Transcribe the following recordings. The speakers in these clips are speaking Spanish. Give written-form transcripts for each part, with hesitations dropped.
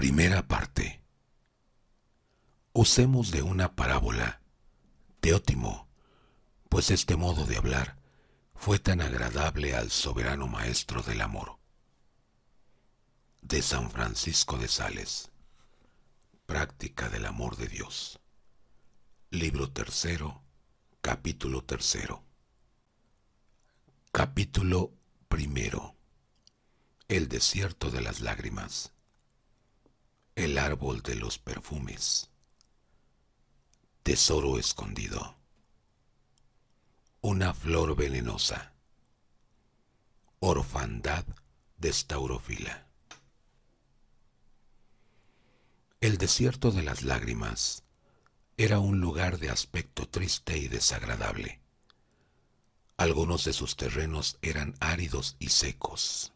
Primera parte. Usemos de una parábola, Teótimo, pues este modo de hablar fue tan agradable al soberano maestro del amor. De San Francisco de Sales. Práctica del amor de Dios. Libro tercero, capítulo tercero. Capítulo primero. El desierto de las lágrimas. El árbol de los perfumes. Tesoro escondido. Una flor venenosa. Orfandad de Staurófila. El desierto de las lágrimas era un lugar de aspecto triste y desagradable. Algunos de sus terrenos eran áridos y secos,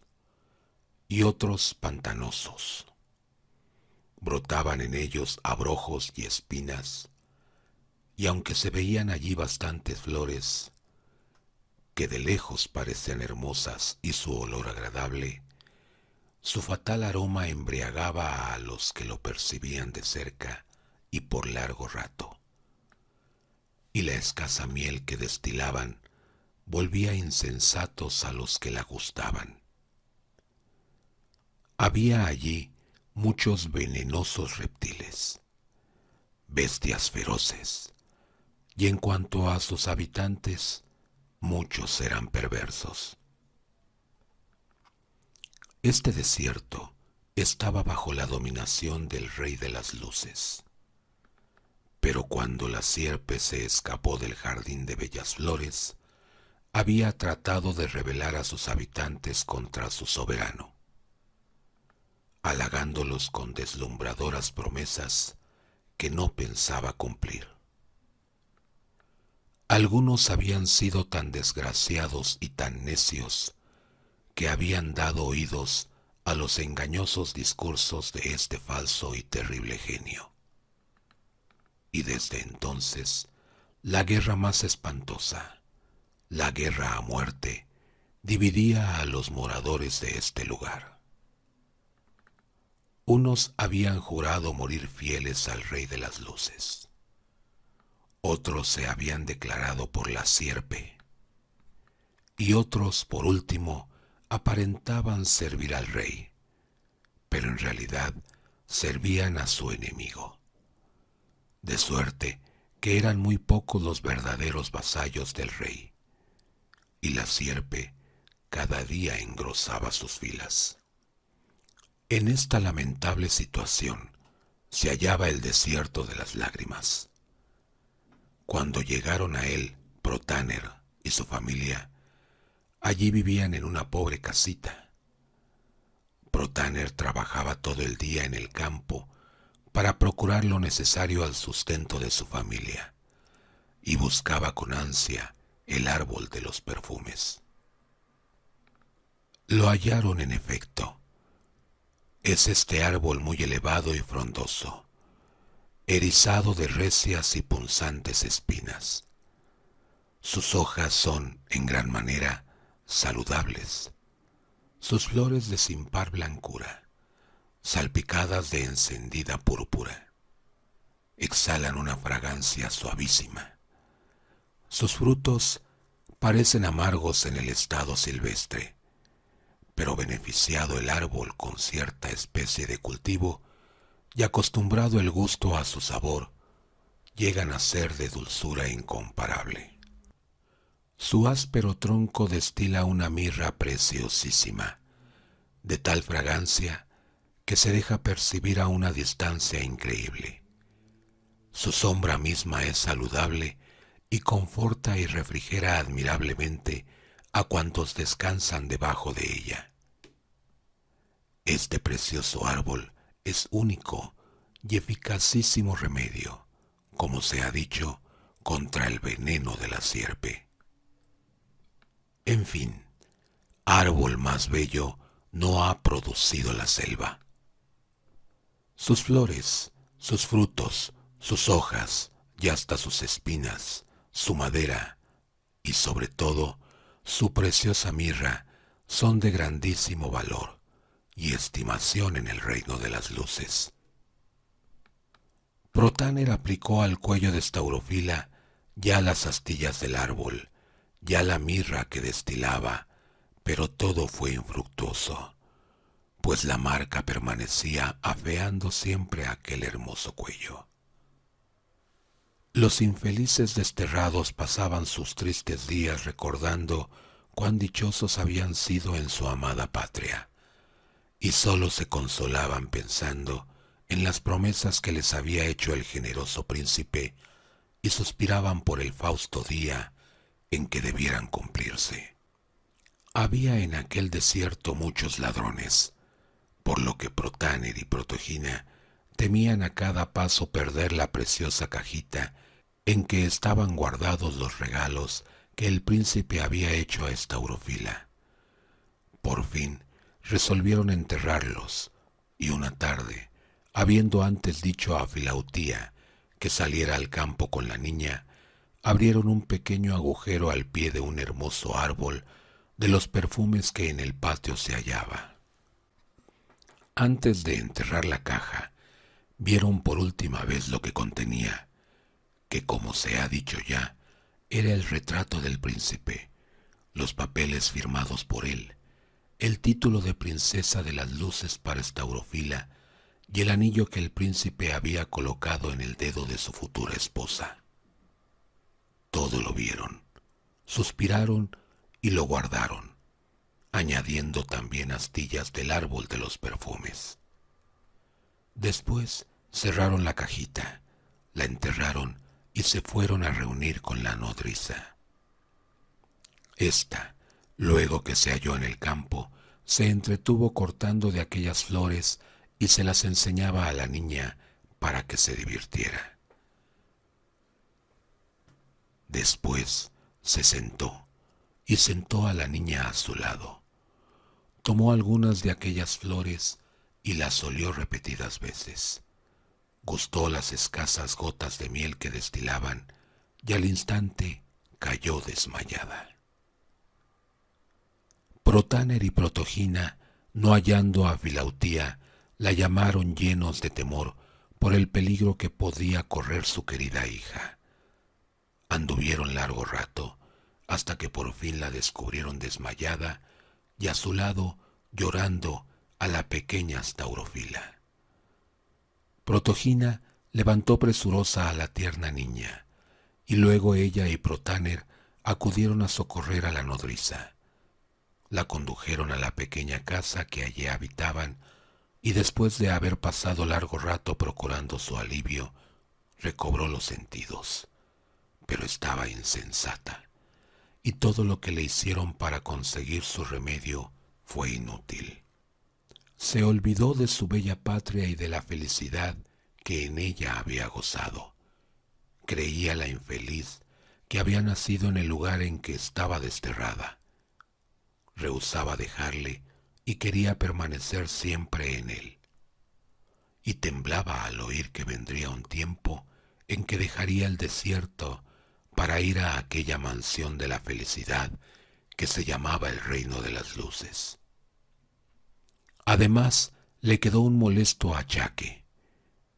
y otros pantanosos. Brotaban en ellos abrojos y espinas, y aunque se veían allí bastantes flores, que de lejos parecían hermosas y su olor agradable, su fatal aroma embriagaba a los que lo percibían de cerca y por largo rato, y la escasa miel que destilaban volvía insensatos a los que la gustaban. Había allí muchos venenosos reptiles, bestias feroces, y en cuanto a sus habitantes, muchos eran perversos. Este desierto estaba bajo la dominación del Rey de las Luces. Pero cuando la sierpe se escapó del jardín de bellas flores, había tratado de rebelar a sus habitantes contra su soberano, halagándolos con deslumbradoras promesas que no pensaba cumplir. Algunos habían sido tan desgraciados y tan necios que habían dado oídos a los engañosos discursos de este falso y terrible genio. Y desde entonces, la guerra más espantosa, la guerra a muerte, dividía a los moradores de este lugar. Unos habían jurado morir fieles al Rey de las Luces. Otros se habían declarado por la sierpe. Y otros, por último, aparentaban servir al rey, pero en realidad servían a su enemigo. De suerte que eran muy pocos los verdaderos vasallos del rey, y la sierpe cada día engrosaba sus filas. En esta lamentable situación se hallaba el desierto de las lágrimas. Cuando llegaron a él Protáner y su familia, allí vivían en una pobre casita. Protáner trabajaba todo el día en el campo para procurar lo necesario al sustento de su familia y buscaba con ansia el árbol de los perfumes. Lo hallaron en efecto. Es este árbol muy elevado y frondoso, erizado de recias y punzantes espinas. Sus hojas son, en gran manera, saludables, sus flores de sin par blancura, salpicadas de encendida púrpura, exhalan una fragancia suavísima. Sus frutos parecen amargos en el estado silvestre, pero beneficiado el árbol con cierta especie de cultivo y acostumbrado el gusto a su sabor, llegan a ser de dulzura incomparable. Su áspero tronco destila una mirra preciosísima, de tal fragancia que se deja percibir a una distancia increíble. Su sombra misma es saludable y conforta y refrigera admirablemente a cuantos descansan debajo de ella. Este precioso árbol es único y eficacísimo remedio, como se ha dicho, contra el veneno de la sierpe. En fin, árbol más bello no ha producido la selva. Sus flores, sus frutos, sus hojas y hasta sus espinas, su madera y sobre todo su preciosa mirra son de grandísimo valor y estimación en el reino de las luces. Protáner aplicó al cuello de Estaurofila ya las astillas del árbol, ya la mirra que destilaba, pero todo fue infructuoso, pues la marca permanecía afeando siempre aquel hermoso cuello. Los infelices desterrados pasaban sus tristes días recordando cuán dichosos habían sido en su amada patria, y sólo se consolaban pensando en las promesas que les había hecho el generoso príncipe y suspiraban por el fausto día en que debieran cumplirse. Había en aquel desierto muchos ladrones, por lo que Protáner y Protogina temían a cada paso perder la preciosa cajita en que estaban guardados los regalos que el príncipe había hecho a Estaurofila. Por fin resolvieron enterrarlos, y una tarde, habiendo antes dicho a Filautía que saliera al campo con la niña, abrieron un pequeño agujero al pie de un hermoso árbol de los perfumes que en el patio se hallaba. Antes de enterrar la caja, vieron por última vez lo que contenía, que como se ha dicho ya, era el retrato del príncipe, los papeles firmados por él, el título de princesa de las luces para Estaurofila y el anillo que el príncipe había colocado en el dedo de su futura esposa. Todo lo vieron, suspiraron y lo guardaron, añadiendo también astillas del árbol de los perfumes. Después cerraron la cajita, la enterraron y se fueron a reunir con la nodriza. Esta, luego que se halló en el campo, se entretuvo cortando de aquellas flores y se las enseñaba a la niña para que se divirtiera. Después se sentó y sentó a la niña a su lado. Tomó algunas de aquellas flores y las olió repetidas veces. Gustó las escasas gotas de miel que destilaban y al instante cayó desmayada. Protáner y Protogina, no hallando a Filautía, la llamaron llenos de temor por el peligro que podía correr su querida hija. Anduvieron largo rato, hasta que por fin la descubrieron desmayada y a su lado, llorando, a la pequeña Estaurofila. Protogina levantó presurosa a la tierna niña, y luego ella y Protáner acudieron a socorrer a la nodriza. La condujeron a la pequeña casa que allí habitaban, y después de haber pasado largo rato procurando su alivio, recobró los sentidos, pero estaba insensata, y todo lo que le hicieron para conseguir su remedio fue inútil. Se olvidó de su bella patria y de la felicidad que en ella había gozado. Creía la infeliz que había nacido en el lugar en que estaba desterrada. Rehusaba dejarle y quería permanecer siempre en él. Y temblaba al oír que vendría un tiempo en que dejaría el desierto para ir a aquella mansión de la felicidad que se llamaba el reino de las luces. Además, le quedó un molesto achaque.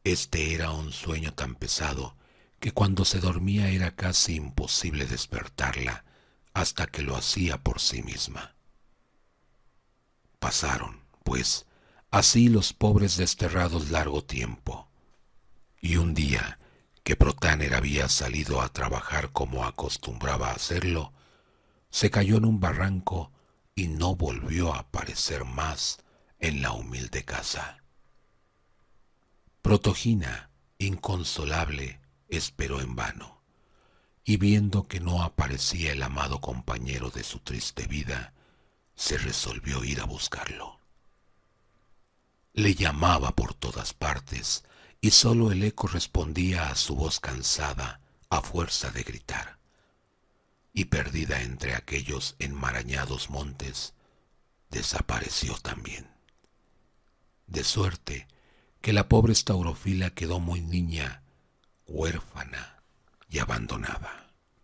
Este era un sueño tan pesado que cuando se dormía era casi imposible despertarla hasta que lo hacía por sí misma. Pasaron, pues, así los pobres desterrados largo tiempo, y un día que Protáner había salido a trabajar como acostumbraba a hacerlo, se cayó en un barranco y no volvió a aparecer más en la humilde casa. Protogina, inconsolable, esperó en vano, y viendo que no aparecía el amado compañero de su triste vida, se resolvió ir a buscarlo. Le llamaba por todas partes, y sólo el eco respondía a su voz cansada a fuerza de gritar. Y perdida entre aquellos enmarañados montes, desapareció también. De suerte que la pobre Estaurofila quedó muy niña, huérfana y abandonada.